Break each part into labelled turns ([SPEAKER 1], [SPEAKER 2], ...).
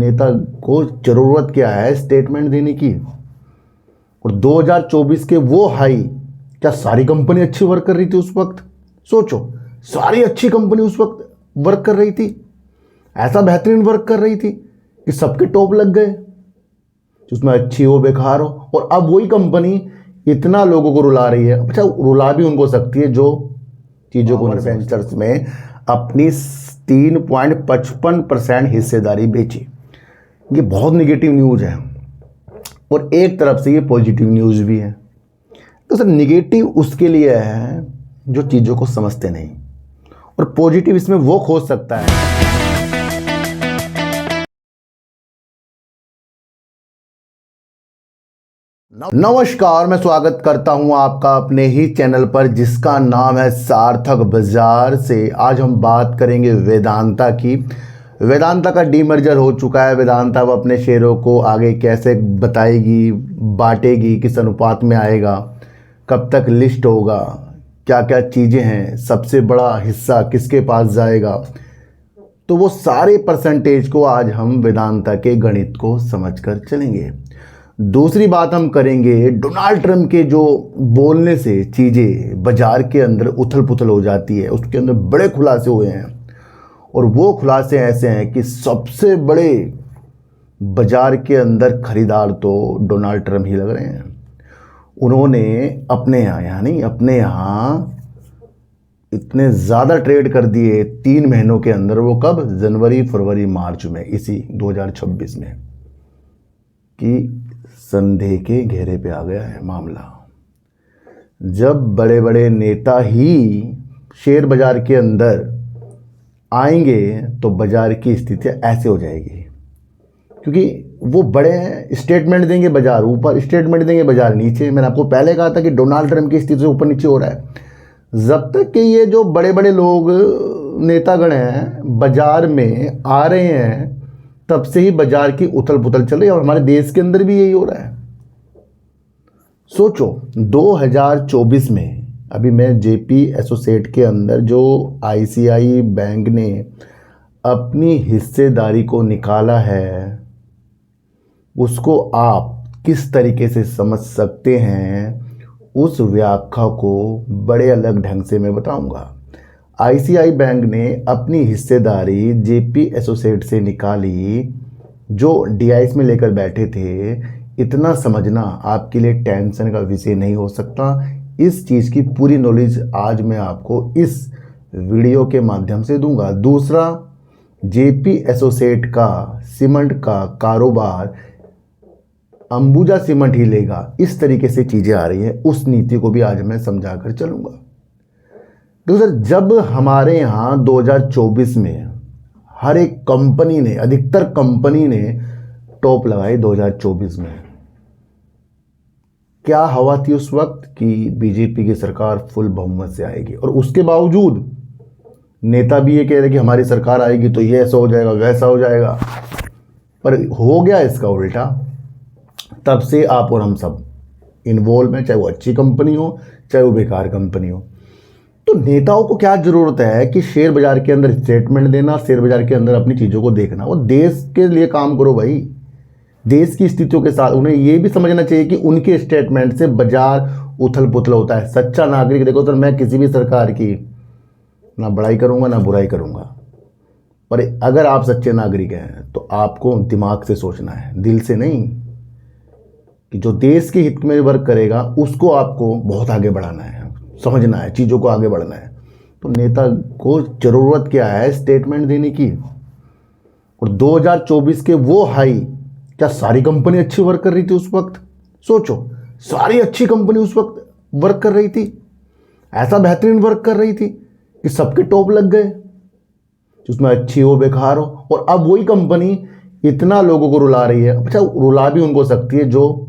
[SPEAKER 1] नेता को ज़रूरत क्या है स्टेटमेंट देने की। और 2024 के वो हाई, क्या सारी कंपनी अच्छी वर्क कर रही थी उस वक्त? सोचो, सारी अच्छी कंपनी उस वक्त वर्क कर रही थी, ऐसा बेहतरीन वर्क कर रही थी कि सबके टॉप लग गए, उसमें अच्छी हो बेकार हो। और अब वही कंपनी इतना लोगों को रुला रही है। अच्छा, रुला भी उनको सकती है जो चीज़ों को वेंचर्स में अपनी 3.55% हिस्सेदारी बेची। ये बहुत निगेटिव न्यूज़ है और एक तरफ से ये पॉजिटिव न्यूज़ भी है। तो सर, निगेटिव उसके लिए है जो चीज़ों को समझते नहीं, और पॉजिटिव इसमें वो खोज सकता है। नमस्कार, मैं स्वागत करता हूं आपका अपने ही चैनल पर जिसका नाम है सार्थक बाजार से। आज हम बात करेंगे वेदांता की। वेदांता का डीमर्जर हो चुका है। वेदांता अब अपने शेयरों को आगे कैसे बताएगी, बांटेगी, किस अनुपात में आएगा, कब तक लिस्ट होगा, क्या क्या चीज़ें हैं, सबसे बड़ा हिस्सा किसके पास जाएगा, तो वो सारे परसेंटेज को आज हम वेदांता के गणित को समझकर चलेंगे। दूसरी बात हम करेंगे, डोनाल्ड ट्रंप के जो बोलने से चीज़ें बाजार के अंदर उथल पुथल हो जाती है, उसके अंदर बड़े खुलासे हुए हैं। और वो खुलासे ऐसे हैं कि सबसे बड़े बाजार के अंदर खरीदार तो डोनाल्ड ट्रंप ही लग रहे हैं। उन्होंने अपने यहाँ, यानी अपने यहाँ इतने ज़्यादा ट्रेड कर दिए 3 महीनों के अंदर। वो कब? जनवरी, फरवरी, मार्च में, इसी 2026 में, कि संदेह के घेरे पे आ गया है मामला। जब बड़े बड़े नेता ही शेयर बाजार के अंदर आएंगे तो बाजार की स्थिति ऐसे हो जाएगी, क्योंकि वो बड़े हैं, स्टेटमेंट देंगे बाजार ऊपर, स्टेटमेंट देंगे बाजार नीचे। मैंने आपको पहले कहा था कि डोनाल्ड ट्रंप की स्थिति से ऊपर नीचे हो रहा है। जब तक कि ये जो बड़े बड़े लोग नेतागण हैं बाजार में आ रहे हैं, तब से ही बाजार की उथल पुथल चल रही है। और हमारे देश के अंदर भी यही हो रहा है। सोचो, 2024 में अभी मैं जेपी एसोसिएट के अंदर जो आईसीआई बैंक ने अपनी हिस्सेदारी को निकाला है, उसको आप किस तरीके से समझ सकते हैं, उस व्याख्या को बड़े अलग ढंग से मैं बताऊंगा। आईसीआई बैंक ने अपनी हिस्सेदारी जेपी एसोसिएट से निकाली, जो डीआईएस में लेकर बैठे थे। इतना समझना आपके लिए टेंशन का विषय नहीं हो सकता। इस चीज़ की पूरी नॉलेज आज मैं आपको इस वीडियो के माध्यम से दूंगा। दूसरा, जेपी एसोसिएट का सीमेंट का कारोबार अंबुजा सीमेंट ही लेगा, इस तरीके से चीज़ें आ रही हैं, उस नीति को भी आज मैं समझा कर चलूँगा। तो सर, जब हमारे यहाँ 2024 में हर एक कंपनी ने, अधिकतर कंपनी ने टॉप लगाई 2024 में, क्या हवा थी उस वक्त कि बीजेपी की सरकार फुल बहुमत से आएगी। और उसके बावजूद नेता भी ये कह रहे कि हमारी सरकार आएगी तो ये ऐसा हो जाएगा, वैसा हो जाएगा, पर हो गया इसका उल्टा। तब से आप और हम सब इन्वॉल्व हैं, चाहे वो अच्छी कंपनी हो चाहे वो बेकार कंपनी हो। तो नेताओं को क्या ज़रूरत है कि शेयर बाजार के अंदर स्टेटमेंट देना, शेयर बाजार के अंदर अपनी चीज़ों को देखना। वो देश के लिए काम करो भाई, देश की स्थितियों के साथ। उन्हें ये भी समझना चाहिए कि उनके स्टेटमेंट से बाजार उथल पुथल होता है। सच्चा नागरिक, देखो सर, मैं किसी भी सरकार की ना बड़ाई करूँगा ना बुराई करूँगा, पर अगर आप सच्चे नागरिक हैं तो आपको दिमाग से सोचना है, दिल से नहीं, कि जो देश के हित में वर्क करेगा उसको आपको बहुत आगे बढ़ाना है, समझना है, चीज़ों को आगे बढ़ना है। तो नेता को ज़रूरत क्या है स्टेटमेंट देने की। और 2024 के वो हाई, क्या सारी कंपनी अच्छी वर्क कर रही थी उस वक्त? सोचो, सारी अच्छी कंपनी उस वक्त वर्क कर रही थी, ऐसा बेहतरीन वर्क कर रही थी कि सबके टॉप लग गए, उसमें अच्छी हो बेकार हो। और अब वही कंपनी इतना लोगों को रुला रही है। अच्छा, रुला भी उनको सकती है जो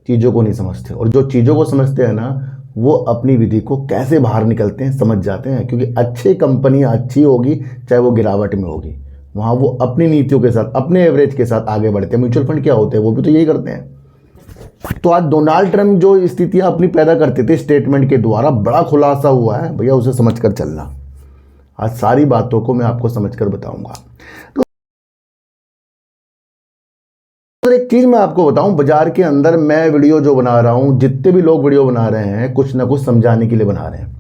[SPEAKER 1] चीज़ों को नहीं समझते, और जो चीज़ों को समझते हैं ना, वो अपनी विधि को कैसे बाहर निकलते हैं समझ जाते हैं। क्योंकि अच्छी कंपनियां अच्छी होगी चाहे वो गिरावट में होगी, वहाँ वो अपनी नीतियों के साथ, अपने एवरेज के साथ आगे बढ़ते हैं। म्यूचुअल फंड क्या होते हैं, वो भी तो यही करते हैं। तो आज डोनाल्ड ट्रंप जो स्थितियां अपनी पैदा करते थे स्टेटमेंट के द्वारा, बड़ा खुलासा हुआ है भैया, उसे समझ कर चलना। आज सारी बातों को मैं आपको समझ कर बताऊँगा। तो एक चीज़ मैं आपको बताऊं, बाजार के अंदर मैं वीडियो जो बना रहा हूं, जितने भी लोग वीडियो बना रहे हैं कुछ ना कुछ समझाने के लिए बना रहे हैं।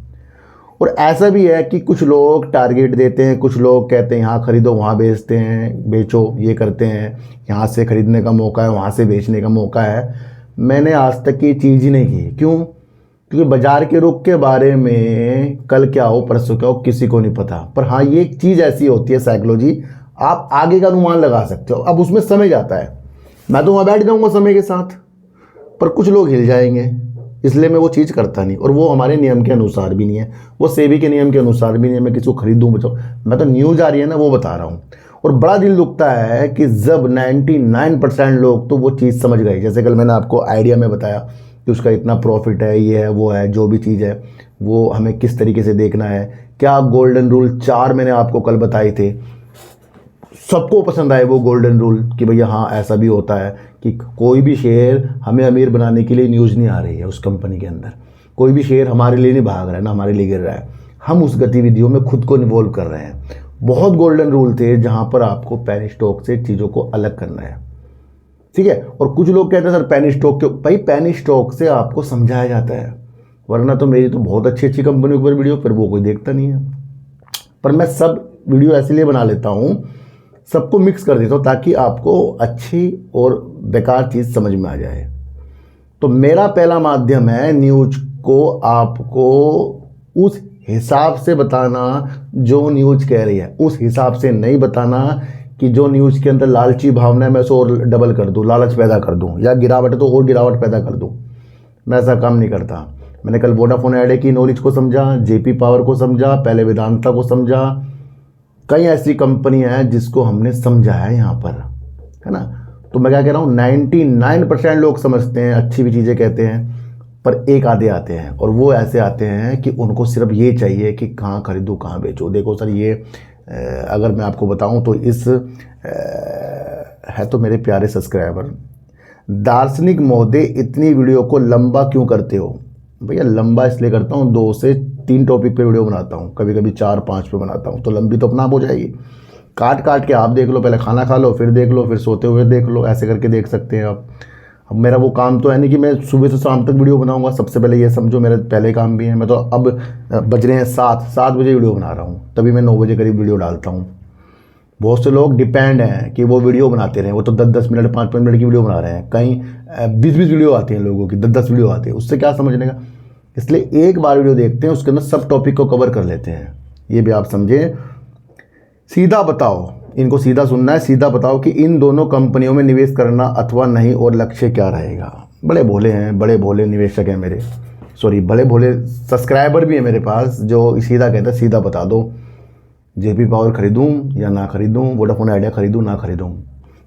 [SPEAKER 1] और ऐसा भी है कि कुछ लोग टारगेट देते हैं, कुछ लोग कहते हैं यहाँ खरीदो वहाँ बेचते हैं, बेचो ये करते हैं, यहाँ से खरीदने का मौका है वहाँ से बेचने का मौका है। मैंने आज तक ये चीज़ ही नहीं की। क्यों? क्योंकि बाजार के रुख के बारे में कल क्या हो परसों क्या हो किसी को नहीं पता। पर हाँ, ये एक चीज़ ऐसी होती है साइकोलॉजी, आप आगे का अनुमान लगा सकते हो। अब उसमें समय जाता है, मैं तो वहाँ बैठ जाऊँगा समय के साथ, पर कुछ लोग हिल जाएंगे, इसलिए मैं वो चीज़ करता नहीं। और वो हमारे नियम के अनुसार भी नहीं है, वो सेबी के नियम के अनुसार भी नहीं है। मैं किसी को खरीदूँ बचाऊँ, मैं तो न्यूज़ आ रही है ना वो बता रहा हूँ। और बड़ा दिल दुखता है कि जब 99% लोग तो वो चीज़ समझ गए। जैसे कल मैंने आपको आइडिया में बताया कि उसका इतना प्रॉफिट है, ये है वो है, जो भी चीज़ है वो हमें किस तरीके से देखना है। क्या गोल्डन रूल 4 मैंने आपको कल बताए थे, सबको पसंद आए वो गोल्डन रूल कि भैया हाँ ऐसा भी होता है कि कोई भी शेयर हमें अमीर बनाने के लिए न्यूज़ नहीं आ रही है। उस कंपनी के अंदर कोई भी शेयर हमारे लिए नहीं भाग रहा है ना हमारे लिए गिर रहा है, हम उस गतिविधियों में खुद को इन्वॉल्व कर रहे हैं। बहुत गोल्डन रूल थे जहाँ पर आपको पेनी स्टॉक से चीज़ों को अलग करना है, ठीक है। और कुछ लोग कहते हैं सर पेनी स्टॉक क्यों? भाई पेनी स्टॉक से आपको समझाया जाता है, वरना तो मेरी तो बहुत अच्छी अच्छी कंपनी ऊपर वीडियो, फिर वो कोई देखता नहीं है। पर मैं सब वीडियो इसलिए बना लेता हूँ, सबको मिक्स कर देता हूँ ताकि आपको अच्छी और बेकार चीज़ समझ में आ जाए। तो मेरा पहला माध्यम है न्यूज़ को आपको उस हिसाब से बताना जो न्यूज़ कह रही है, उस हिसाब से नहीं बताना कि जो न्यूज़ के अंदर लालची भावना है मैं उसको और डबल कर दूँ, लालच पैदा कर दूँ, या गिरावट है तो और गिरावट पैदा कर दूँ। मैं ऐसा काम नहीं करता। मैंने कल वोडाफोन आइडिया की नॉलेज को समझा, जेपी पावर को समझा, पहले वेदांता को समझा, कई ऐसी कंपनियां हैं जिसको हमने समझा है यहाँ पर, है ना। तो मैं क्या कह रहा हूँ, 99% लोग समझते हैं, अच्छी भी चीज़ें कहते हैं, पर एक आधे आते हैं और वो ऐसे आते हैं कि उनको सिर्फ ये चाहिए कि कहाँ खरीदूँ कहाँ बेचूँ। देखो सर ये अगर मैं आपको बताऊँ तो इस है तो मेरे प्यारे सब्सक्राइबर, दार्शनिक महोदय इतनी वीडियो को लंबा क्यों करते हो? भैया लंबा इसलिए करता हूँ, 2 से 3 टॉपिक पे वीडियो बनाता हूँ, कभी कभी 4-5 पे बनाता हूँ, तो लंबी तो अपना आप हो जाएगी। काट काट के आप देख लो, पहले खाना खा लो, फिर देख लो, फिर सोते हुए देख लो, ऐसे करके देख सकते हैं आप। अब मेरा वो काम तो है नहीं कि मैं सुबह से शाम तक वीडियो बनाऊंगा। सबसे पहले ये समझो मेरे पहले काम भी है। मैं तो अब बज रहे हैं 7 बजे वीडियो बना रहा हूँ, तभी मैं 9 बजे करीब वीडियो डालता हूँ। बहुत से लोग डिपेंड हैं कि वो वीडियो बनाते रहें, वो तो 10-10 मिनट 5-5 मिनट की वीडियो बना रहे हैं, कहीं 20-20 वीडियो आती हैं लोगों की, 10-10 वीडियो आती है, उससे क्या समझने का। इसलिए एक बार वीडियो देखते हैं, उसके अंदर सब टॉपिक को कवर कर लेते हैं। ये भी आप समझें। सीधा बताओ, इनको सीधा सुनना है, सीधा बताओ कि इन दोनों कंपनियों में निवेश करना अथवा नहीं और लक्ष्य क्या रहेगा। बड़े भोले हैं, बड़े भोले निवेशक हैं मेरे, सॉरी बड़े भोले सब्सक्राइबर भी हैं मेरे पास जो सीधा कहते हैं सीधा बता दो, जेपी पावर खरीदूं या ना खरीदूं, वोडाफोन आइडिया खरीदूं ना खरीदूं।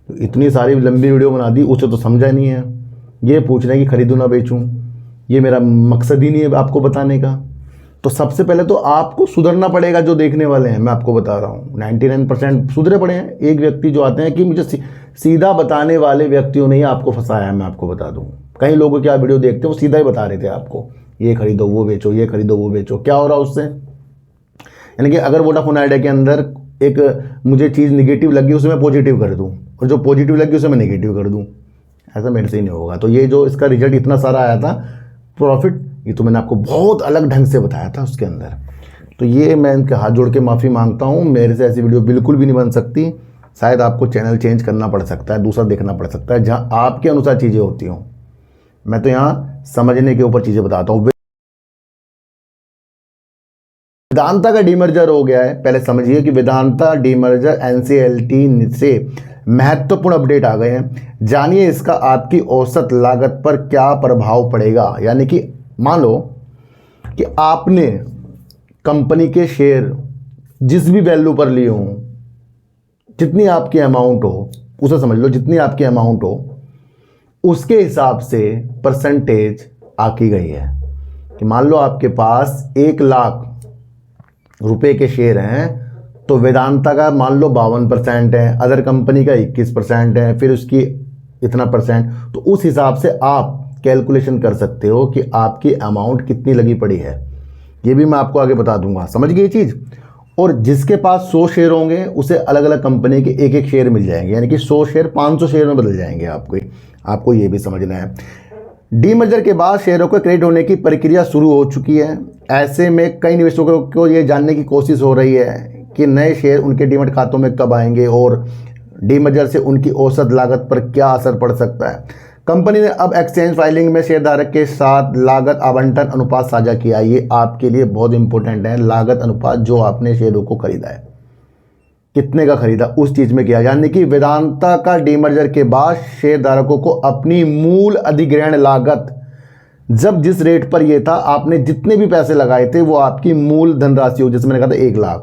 [SPEAKER 1] तो इतनी सारी लंबी वीडियो बना दी, उसे तो समझा नहीं है। ये पूछ रहे हैं कि खरीदूं ना बेचूं, ये मेरा मकसद ही नहीं है आपको बताने का। तो सबसे पहले तो आपको सुधरना पड़ेगा। जो देखने वाले हैं मैं आपको बता रहा हूँ 99% सुधरे पड़े हैं। एक व्यक्ति जो आते हैं कि मुझे सीधा बताने वाले व्यक्तियों ने ही आपको फंसाया है, मैं आपको बता दूँ। कई लोगों की आप वीडियो देखते हैं वो सीधा ही बता रहे थे आपको, ये खरीदो वो बेचो, ये खरीदो वो बेचो। क्या हो रहा है उससे? यानी कि अगर वोडाफोन आइडिया के अंदर एक मुझे चीज़ निगेटिव लगी उसे मैं पॉजिटिव कर दूं, और जो पॉजिटिव लगी उसे मैं नेगेटिव कर दूं, ऐसा मेरे से ही नहीं होगा। तो ये जो इसका रिजल्ट इतना सारा आया था प्रॉफिट, ये तो मैंने आपको बहुत अलग ढंग से बताया था उसके अंदर। तो ये मैं इनके हाथ जोड़ के माफ़ी मांगता हूँ, मेरे से ऐसी वीडियो बिल्कुल भी नहीं बन सकती। शायद आपको चैनल चेंज करना पड़ सकता है, दूसरा देखना पड़ सकता है जहाँ आपके अनुसार चीज़ें होती हों। मैं तो यहाँ समझने के ऊपर चीज़ें बताता हूँ। वेदांता का डीमर्जर हो गया है, पहले समझिए कि वेदांता डीमर्जर NCLT से महत्वपूर्ण अपडेट आ गए हैं। जानिए इसका आपकी औसत लागत पर क्या प्रभाव पड़ेगा। यानी कि मान लो कि आपने कंपनी के शेयर जिस भी वैल्यू पर लिए हों, जितनी आपकी अमाउंट हो उसे समझ लो, जितनी आपकी अमाउंट हो उसके हिसाब से परसेंटेज आकी गई है। कि मान लो आपके पास 1 लाख रुपए के शेयर हैं, तो वेदांता का मान लो 52% है, अदर कंपनी का 21% है, फिर उसकी इतना परसेंट। तो उस हिसाब से आप कैलकुलेशन कर सकते हो कि आपकी अमाउंट कितनी लगी पड़ी है। ये भी मैं आपको आगे बता दूंगा, समझ गए ये चीज़। और जिसके पास 100 शेयर होंगे उसे अलग अलग कंपनी के एक एक शेयर मिल जाएंगे, यानी कि 100 शेयर 500 शेयर में बदल जाएंगे। आपको ये भी समझना है। डीमर्जर के बाद शेयरों को क्रेडिट होने की प्रक्रिया शुरू हो चुकी है। ऐसे में कई निवेशकों को ये जानने की कोशिश हो रही है कि नए शेयर उनके डीमैट खातों में कब आएंगे और डीमर्जर से उनकी औसत लागत पर क्या असर पड़ सकता है। कंपनी ने अब एक्सचेंज फाइलिंग में शेयरधारक के साथ लागत आवंटन अनुपात साझा किया। ये आपके लिए बहुत इंपॉर्टेंट है। लागत अनुपात जो आपने शेयरों को खरीदा है, कितने का खरीदा, उस चीज में किया, यानी कि वेदांता का डीमर्जर के बाद शेयरधारकों को अपनी मूल अधिग्रहण लागत, जब जिस रेट पर ये था, आपने जितने भी पैसे लगाए थे वो आपकी मूल धनराशि हो, जैसे मैंने कहा था 1 लाख,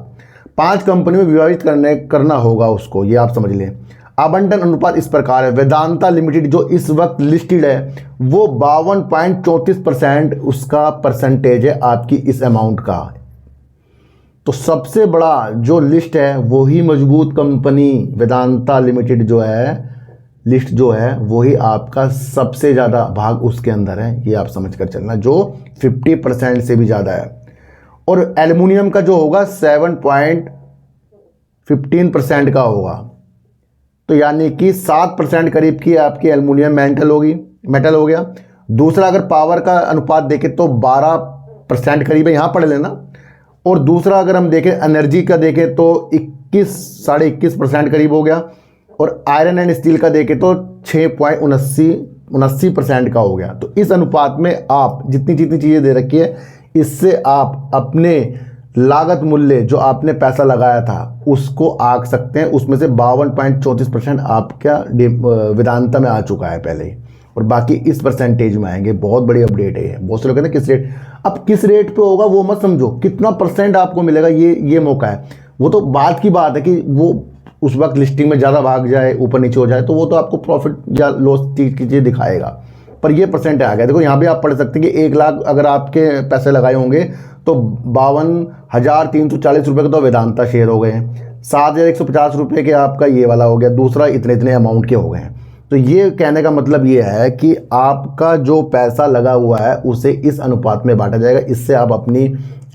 [SPEAKER 1] 5 कंपनियों में विभाजित करना होगा उसको। ये आप समझ लें। आवंटन अनुपात इस प्रकार है। वेदांता लिमिटेड जो इस वक्त लिस्टेड है वो 52.34% उसका परसेंटेज है आपकी इस अमाउंट का। तो सबसे बड़ा जो लिस्ट है वही मजबूत कंपनी वेदांता लिमिटेड जो है, लिस्ट जो है वही आपका सबसे ज़्यादा भाग उसके अंदर है। ये आप समझ कर चलना, जो 50% से भी ज़्यादा है। और एल्युमिनियम का जो होगा 7.15% का होगा, तो यानी कि 7% करीब की आपकी एल्युमिनियम मेटल हो गया। दूसरा अगर पावर का अनुपात देखें तो 12% करीब है, यहाँ पढ़ लेना। और दूसरा अगर हम देखें एनर्जी का देखें तो 21-21.5% करीब हो गया। और आयरन एंड स्टील का देखें तो 6.79% का हो गया। तो इस अनुपात में आप जितनी जितनी चीज़ें दे रखी है, इससे आप अपने लागत मूल्य जो आपने पैसा लगाया था उसको आंक सकते हैं। उसमें से 52.34% आपका वेदांता में आ चुका है पहले ही, और बाकी इस परसेंटेज में आएंगे। बहुत बड़ी अपडेट है ये। बहुत से लोग कहते हैं किस रेट, अब किस रेट पे होगा वो मत समझो, कितना परसेंट आपको मिलेगा ये मौका है। वो तो बात की बात है कि वो उस वक्त लिस्टिंग में ज़्यादा भाग जाए, ऊपर नीचे हो जाए, तो वो तो आपको प्रॉफिट या लॉस की चीज़ दिखाएगा। पर ये परसेंट आ गया। देखो यहाँ भी आप पढ़ सकते हैं कि 1 लाख अगर आपके पैसे लगाए होंगे तो 52,340 रुपये का तो वेदांता शेयर हो गए हैं। 7,150 रुपये के आपका ये वाला हो गया, दूसरा इतने इतने अमाउंट के हो गए हैं। तो ये कहने का मतलब ये है कि आपका जो पैसा लगा हुआ है उसे इस अनुपात में बांटा जाएगा। इससे आप अपनी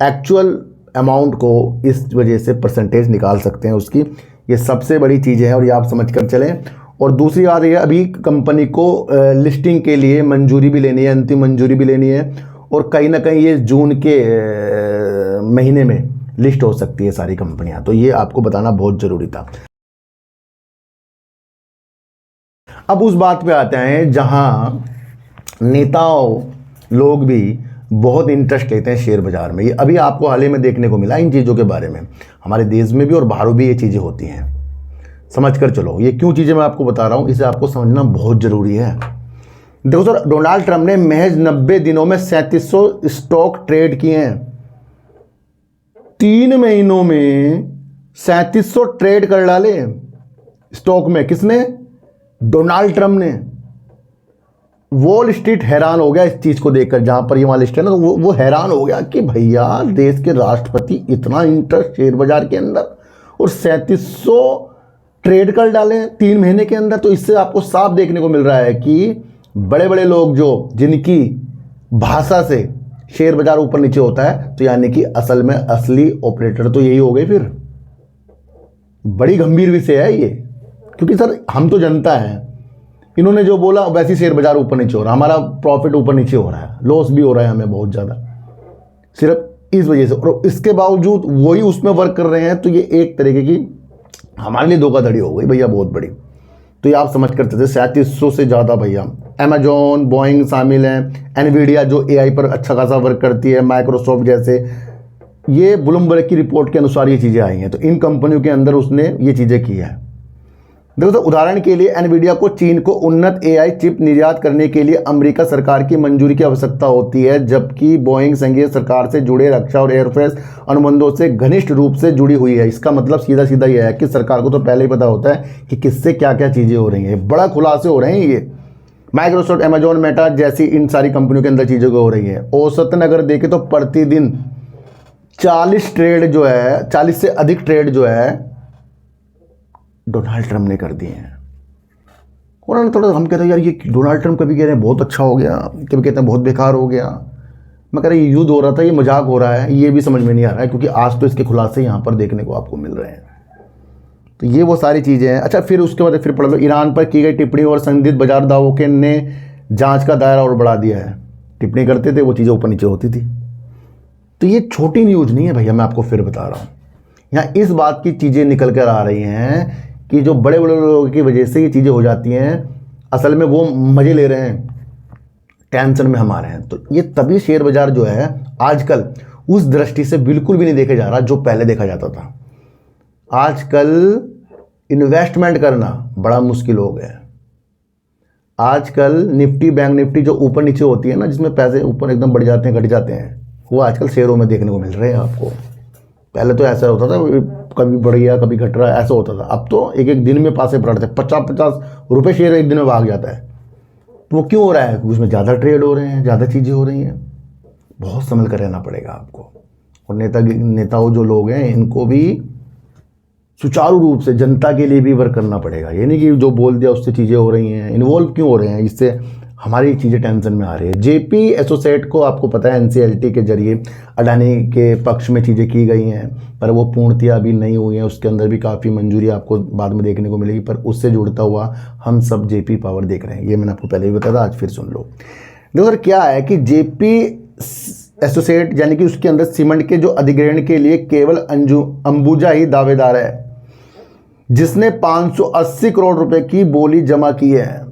[SPEAKER 1] एक्चुअल अमाउंट को इस वजह से परसेंटेज निकाल सकते हैं उसकी। ये सबसे बड़ी चीज़ें हैं और ये आप समझ कर चलें। और दूसरी बात ये, अभी कंपनी को लिस्टिंग के लिए मंजूरी भी लेनी है, अंतिम मंजूरी भी लेनी है, और कहीं ना कहीं ये जून के महीने में लिस्ट हो सकती है सारी कंपनियां। तो ये आपको बताना बहुत ज़रूरी था। अब उस बात पे आते हैं जहां नेताओं लोग भी बहुत इंटरेस्ट लेते हैं शेयर बाजार में। ये अभी आपको हाल ही में देखने को मिला इन चीज़ों के बारे में। हमारे देश में भी और बाहर भी ये चीज़ें होती हैं। समझ कर चलो, ये क्यों चीज़ें मैं आपको बता रहा हूँ, इसे आपको समझना बहुत ज़रूरी है। देखो सर, डोनाल्ड ट्रंप ने महज 90 दिनों में 3700 स्टॉक ट्रेड किए हैं। 3 महीनों में 3700 ट्रेड कर डाले स्टॉक में। किसने? डोनाल्ड ट्रंप ने। वॉल स्ट्रीट हैरान हो गया इस चीज को देखकर। जहां पर ये वहां लिस्ट है ना, तो वो हैरान हो गया कि भैया देश के राष्ट्रपति इतना इंटरेस्ट शेयर बाजार के अंदर, और 3700 ट्रेड कर डाले 3 महीने के अंदर। तो इससे आपको साफ देखने को मिल रहा है कि बड़े बड़े लोग जो जिनकी भाषा से शेयर बाजार ऊपर नीचे होता है, तो यानी कि असल में असली ऑपरेटर तो यही हो गए। फिर बड़ी गंभीर विषय है ये, क्योंकि सर हम तो जनता है, इन्होंने जो बोला वैसे शेयर बाजार ऊपर नीचे हो रहा है, हमारा प्रॉफिट ऊपर नीचे हो रहा है, लॉस भी हो रहा है हमें बहुत ज़्यादा, सिर्फ इस वजह से। और इसके बावजूद वही उसमें वर्क कर रहे हैं। तो ये एक तरीके की हमारे लिए धोखाधड़ी हो गई भैया, बहुत बड़ी। तो ये आप समझ करते थे 3700 से ज़्यादा भैया। अमेजॉन, बोइंग शामिल हैं, एनवीडिया जो एआई पर अच्छा खासा वर्क करती है, माइक्रोसॉफ्ट जैसे। ये ब्लूमबर्ग की रिपोर्ट के अनुसार ये चीज़ें आई हैं। तो इन कंपनियों के अंदर उसने ये चीज़ें की है। देखो तो उदाहरण के लिए एनवीडिया को चीन को उन्नत एआई चिप निर्यात करने के लिए अमेरिका सरकार की मंजूरी की आवश्यकता होती है, जबकि बोइंग संघीय सरकार से जुड़े रक्षा और एयरफोर्स अनुबंधों से घनिष्ठ रूप से जुड़ी हुई है। इसका मतलब सीधा सीधा यह है कि सरकार को तो पहले ही पता होता है कि किससे क्या क्या चीज़ें हो रही हैं। बड़ा खुलासे हो रहे हैं ये। माइक्रोसॉफ्ट, अमेजॉन, मेटा जैसी इन सारी कंपनियों के अंदर चीज़ें हो रही हैं। औसतन अगर देखें तो प्रतिदिन 40 ट्रेड जो है, 40 से अधिक ट्रेड जो है डोनाल्ड ट्रंप ने कर दिए हैं। और थोड़ा हम कहते हैं यार ये डोनाल्ड ट्रंप कभी कह रहे हैं बहुत अच्छा हो गया, कभी कहते हैं बहुत बेकार हो गया। मैं कह रहा ये युद्ध हो रहा था, ये मजाक हो रहा है, ये भी समझ में नहीं आ रहा है, क्योंकि आज तो इसके खुलासे यहाँ पर देखने को आपको मिल रहे हैं। तो ये वो सारी चीज़ें हैं। अच्छा, फिर उसके बाद फिर पढ़ लो, ईरान पर की गई टिप्पणी और संदिग्ध बाजार दावों के ने जांच का दायरा और बढ़ा दिया है। टिप्पणी करते थे, वो चीज़ें ऊपर नीचे होती थी। तो ये छोटी न्यूज़ नहीं है भैया, मैं आपको फिर बता रहा हूँ। यहाँ इस बात की चीज़ें निकल कर आ रही हैं कि जो बड़े बड़े लोगों की वजह से ये चीज़ें हो जाती हैं, असल में वो मज़े ले रहे हैं, टेंशन में हम आ रहे हैं। तो ये तभी शेयर बाजार जो है आजकल उस दृष्टि से बिल्कुल भी नहीं देखे जा रहा जो पहले देखा जाता था। आजकल इन्वेस्टमेंट करना बड़ा मुश्किल हो गया है। आजकल निफ्टी, बैंक निफ्टी जो ऊपर नीचे होती है ना, जिसमें पैसे ऊपर एकदम बढ़ जाते हैं घट जाते हैं, वो आजकल शेयरों में देखने को मिल रहे हैं आपको। पहले तो ऐसा होता था, कभी बढ़ गया कभी घट रहा, ऐसा होता था। अब तो एक एक दिन में पासे पलटते, 50-50 रुपये शेयर एक दिन में भाग जाता है। तो वो क्यों हो रहा है? क्योंकि उसमें ज़्यादा ट्रेड हो रहे हैं, ज़्यादा चीज़ें हो रही हैं। बहुत संभल कर रहना पड़ेगा आपको। और नेताओं जो लोग हैं, इनको भी सुचारू रूप से जनता के लिए भी वर्क करना पड़ेगा। ये नहीं कि जो बोल दिया उससे चीज़ें हो रही हैं। इन्वॉल्व क्यों हो रहे हैं? इससे हमारी चीज़ें टेंशन में आ रही है। जेपी एसोसिएट को आपको पता है एनसीएलटी के जरिए अडानी के पक्ष में चीज़ें की गई हैं, पर वो पूर्णतया अभी नहीं हुई हैं। उसके अंदर भी काफ़ी मंजूरी आपको बाद में देखने को मिलेगी, पर उससे जुड़ता हुआ हम सब जेपी पावर देख रहे हैं। ये मैंने आपको पहले भी बताया था, आज फिर सुन लो। देखो सर, क्या है कि जेपी एसोसिएट यानी कि उसके अंदर सीमेंट के जो अधिग्रहण के लिए केवल अंबुजा ही दावेदार है, जिसने 580 करोड़ रुपए की बोली जमा की है।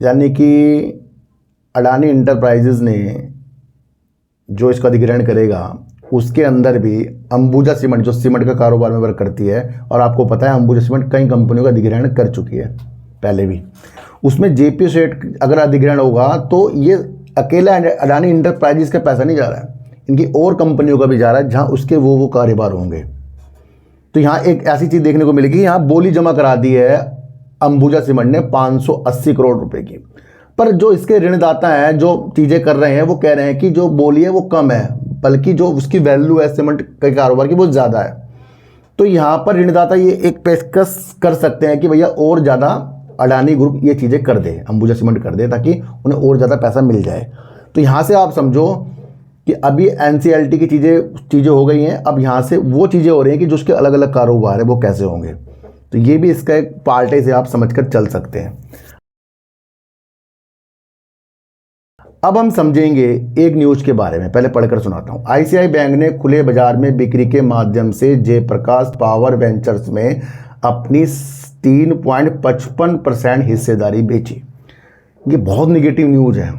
[SPEAKER 1] यानी कि अडानी इंटरप्राइजेज ने जो इसका अधिग्रहण करेगा, उसके अंदर भी अंबुजा सीमेंट, जो सीमेंट का कारोबार में वर्क करती है, और आपको पता है अंबुजा सीमेंट कई कंपनियों का अधिग्रहण कर चुकी है पहले भी, उसमें जेपी सेट अगर अधिग्रहण होगा तो ये अकेला अडानी इंटरप्राइजेज का पैसा नहीं जा रहा है, इनकी और कंपनियों का भी जा रहा है, जहां उसके वो कारोबार होंगे। तो यहाँ एक ऐसी चीज़ देखने को मिलेगी, यहाँ बोली जमा करा दी है अंबुजा सीमेंट ने 580 करोड़ रुपए की। पर जो इसके ऋणदाता हैं, जो चीज़ें कर रहे हैं, वो कह रहे हैं कि जो बोली है वो कम है, बल्कि जो उसकी वैल्यू है सीमेंट के कारोबार की वो ज़्यादा है। तो यहाँ पर ऋणदाता ये एक पेशकश कर सकते हैं कि भैया और ज़्यादा अडानी ग्रुप ये चीज़ें कर दे, अंबुजा सीमेंट कर दे, ताकि उन्हें और ज़्यादा पैसा मिल जाए। तो यहाँ से आप समझो कि अभी एनसीएलटी की चीज़ें हो गई हैं, अब यहाँ से वो चीज़ें हो रही हैं कि जो उसके अलग अलग कारोबार है वो कैसे होंगे। तो ये भी इसका एक पार्ट है, से आप समझकर चल सकते हैं। अब हम समझेंगे एक न्यूज़ के बारे में, पहले पढ़कर सुनाता हूँ। आईसीआई बैंक ने खुले बाजार में बिक्री के माध्यम से जयप्रकाश पावर वेंचर्स में अपनी 3.55% हिस्सेदारी बेची। ये बहुत निगेटिव न्यूज़ है,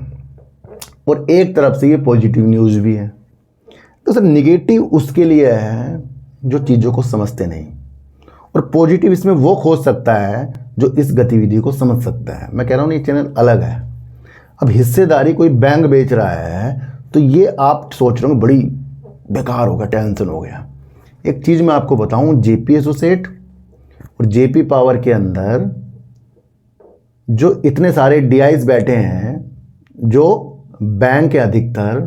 [SPEAKER 1] और एक तरफ से ये पॉजिटिव न्यूज़ भी है। तो सर, निगेटिव उसके लिए है जो चीज़ों को समझते नहीं, और पॉजिटिव इसमें वो खोज सकता है जो इस गतिविधि को समझ सकता है। मैं कह रहा हूँ ये चैनल अलग है। अब हिस्सेदारी कोई बैंक बेच रहा है तो ये आप सोच रहे हो बड़ी बेकार होगा, टेंशन हो गया। एक चीज़ मैं आपको बताऊँ, जेपी एसोसिएट और जेपी पावर के अंदर जो इतने सारे डीआईज बैठे हैं, जो बैंक के अधिकतर,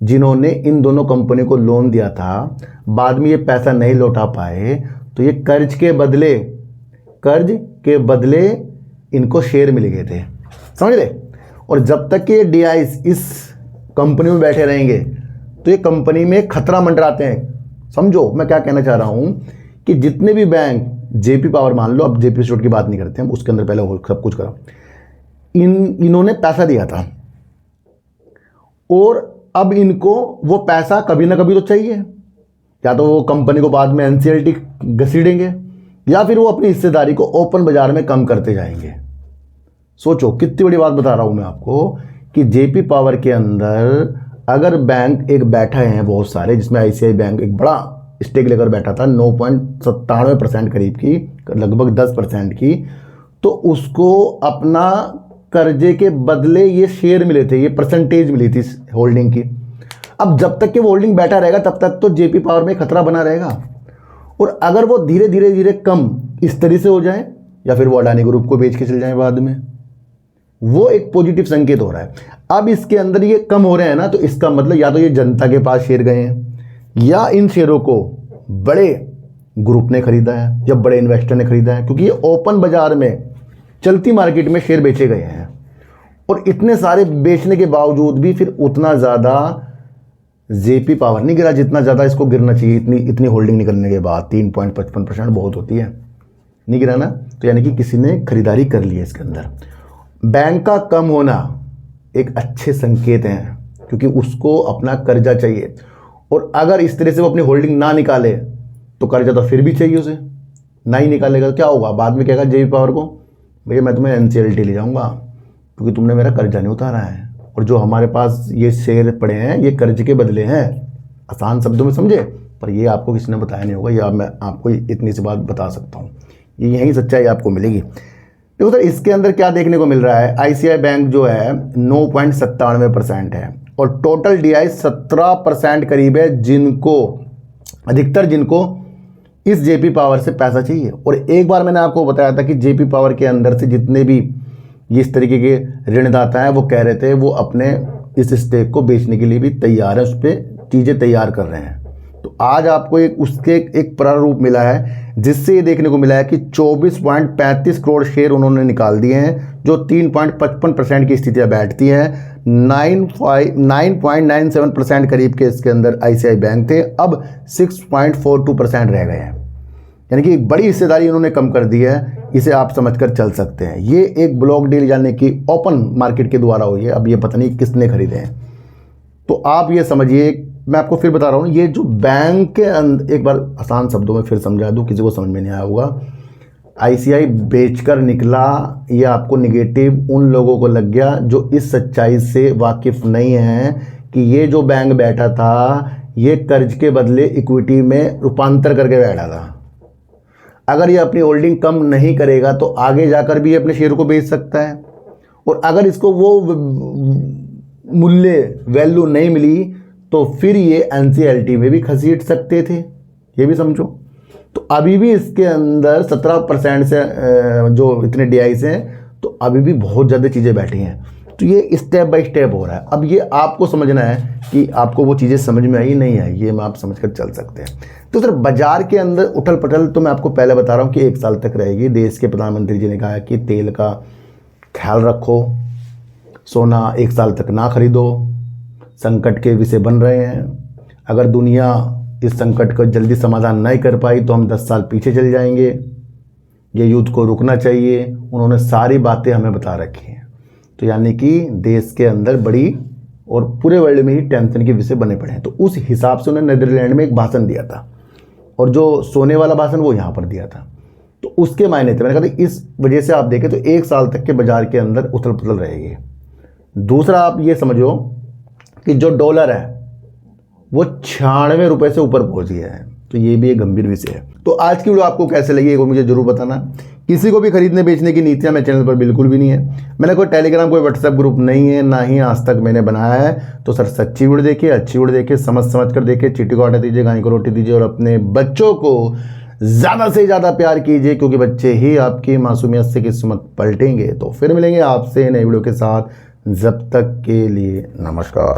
[SPEAKER 1] जिन्होंने इन दोनों कंपनी को लोन दिया था, बाद में ये पैसा नहीं लौटा पाए, तो ये कर्ज के बदले इनको शेयर मिल गए थे, समझ ले। और जब तक कि ये डीआईज इस कंपनी में बैठे रहेंगे तो ये कंपनी में खतरा मंडराते हैं। समझो मैं क्या कहना चाह रहा हूँ कि जितने भी बैंक, जेपी पावर मान लो, अब जेपी स्टोर की बात नहीं करते हम, उसके अंदर पहले सब कुछ करा, इन्होंने पैसा दिया था, और अब इनको वो पैसा कभी ना कभी तो चाहिए। या तो वो कंपनी को बाद में एनसीएलटी घसीटेंगे, या फिर वो अपनी हिस्सेदारी को ओपन बाजार में कम करते जाएंगे। सोचो कितनी बड़ी बात बता रहा हूं मैं आपको कि जेपी पावर के अंदर अगर बैंक एक बैठा है बहुत सारे, जिसमें आईसीआई बैंक एक बड़ा स्टेक लेकर बैठा था 9.97% करीब की, लगभग 10% की, तो उसको अपना कर्जे के बदले ये शेयर मिले थे, ये परसेंटेज मिली थी होल्डिंग की। अब जब तक कि वो होल्डिंग बैठा रहेगा तब तक तो जेपी पावर में खतरा बना रहेगा, और अगर वो धीरे धीरे कम इस तरह से हो जाए, या फिर वो अडानी ग्रुप को बेच के चल जाए बाद में, वो एक पॉजिटिव संकेत हो रहा है। अब इसके अंदर ये कम हो रहे हैं ना, तो इसका मतलब या तो ये जनता के पास शेयर गए हैं, या इन शेयरों को बड़े ग्रुप ने खरीदा है, या बड़े इन्वेस्टर ने खरीदा है, क्योंकि ये ओपन बाजार में चलती मार्केट में शेयर बेचे गए हैं। और इतने सारे बेचने के बावजूद भी फिर उतना ज़्यादा जेपी पावर नहीं गिरा जितना ज़्यादा इसको गिरना चाहिए। इतनी होल्डिंग निकलने के बाद 3.55% बहुत होती है, नहीं गिरा ना। तो यानी कि किसी ने खरीदारी कर ली है इसके अंदर। बैंक का कम होना एक अच्छे संकेत हैं, क्योंकि उसको अपना कर्जा चाहिए, और अगर इस तरह से वो अपनी होल्डिंग ना निकाले तो कर्जा तो फिर भी चाहिए उसे, ना ही निकालेगा तो क्या होगा, बाद में कहेगा जेपी पावर को, भैया मैं तुम्हें एनसीएलटी ले जाऊंगा क्योंकि तुमने मेरा कर्जा नहीं उतारा है, और जो हमारे पास ये शेयर पड़े हैं ये कर्ज के बदले हैं। आसान शब्दों में समझे, पर ये आपको किसी ने बताया नहीं होगा, या मैं आपको इतनी सी बात बता सकता हूँ, ये यही सच्चाई आपको मिलेगी। देखो सर, इसके अंदर क्या देखने को मिल रहा है, आईसीआई बैंक जो है 9.97% है, और टोटल डीआई 17% करीब है, जिनको इस जेपी पावर से पैसा चाहिए। और एक बार मैंने आपको बताया था कि जेपी पावर के अंदर से जितने भी इस तरीके के ऋणदाता हैं वो कह रहे थे वो अपने इस स्टेक को बेचने के लिए भी तैयार है, उस पर चीज़ें तैयार कर रहे हैं। तो आज आपको उसके एक प्रारूप मिला है, जिससे ये देखने को मिला है कि 24.35 करोड़ शेयर उन्होंने निकाल दिए हैं, जो 3.55% की स्थितियाँ बैठती हैं। 9.97% करीब के इसके अंदर आईसीआई बैंक थे, अब 6.42% रह गए हैं, यानी कि एक बड़ी हिस्सेदारी उन्होंने कम कर दी है। इसे आप समझकर चल सकते हैं। ये एक ब्लॉक डील यानी कि ओपन मार्केट के द्वारा हुई है, अब ये पता नहीं किसने खरीदे हैं। तो आप ये समझिए, मैं आपको फिर बता रहा हूँ, ये जो बैंक के अंदर, एक बार आसान शब्दों में फिर समझा दूँ, किसी को समझ में नहीं आया होगा। आईसीआई बेचकर निकला, ये आपको निगेटिव उन लोगों को लग गया जो इस सच्चाई से वाकिफ़ नहीं है कि ये जो बैंक बैठा था ये कर्ज के बदले इक्विटी में रूपांतर करके बैठा था। अगर ये अपनी होल्डिंग कम नहीं करेगा तो आगे जाकर भी अपने शेयर को बेच सकता है, और अगर इसको वो मूल्य वैल्यू नहीं मिली तो फिर ये एनसीएलटी में भी घसीट सकते थे, ये भी समझो। तो अभी भी इसके अंदर 17% से जो इतने डीआईस हैं, तो अभी भी बहुत ज़्यादा चीज़ें बैठी हैं। तो ये स्टेप बाय स्टेप हो रहा है। अब ये आपको समझना है कि आपको वो चीज़ें समझ में आई नहीं आई, ये मैं आप समझ कर चल सकते हैं। तो सर, बाजार के अंदर उथल पटल तो मैं आपको पहले बता रहा हूँ कि 1 साल तक रहेगी। देश के प्रधानमंत्री जी ने कहा है कि तेल का ख्याल रखो, सोना 1 साल तक ना खरीदो, संकट के विषय बन रहे हैं। अगर दुनिया इस संकट का जल्दी समाधान नहीं कर पाई तो हम 10 साल पीछे चल जाएंगे, ये युद्ध को रुकना चाहिए। उन्होंने सारी बातें हमें बता रखी हैं। तो यानी कि देश के अंदर बड़ी और पूरे वर्ल्ड में ही टेंशन के विषय बने पड़े हैं। तो उस हिसाब से उन्होंने नीदरलैंड में एक भाषण दिया था, और जो सोने वाला भाषण वो यहाँ पर दिया था। तो उसके मायने थे, मैंने कहा था इस वजह से आप देखें तो 1 साल तक के बाजार के अंदर उथल पुथल रहेगी। दूसरा, आप ये समझो कि जो डॉलर है वो 96 रुपये से ऊपर पहुंच गया है। तो ये भी एक गंभीर विषय है। तो आज की वीडियो आपको कैसे लगी वो मुझे जरूर बताना। किसी को भी खरीदने बेचने की नीतियां मेरे चैनल पर बिल्कुल भी नहीं है। मैंने कोई टेलीग्राम, कोई व्हाट्सएप ग्रुप नहीं है, ना ही आज तक मैंने बनाया है। तो सर, सच्ची वीडियो देखिए, अच्छी वीडियो देखिए, समझ कर देखिए, चीटी को आटा दीजिए, गाय को रोटी दीजिए, और अपने बच्चों को ज़्यादा से ज़्यादा प्यार कीजिए, क्योंकि बच्चे ही आपकी मासूमियत से किस्मत पलटेंगे। तो फिर मिलेंगे आपसे नई वीडियो के साथ, जब तक के लिए नमस्कार।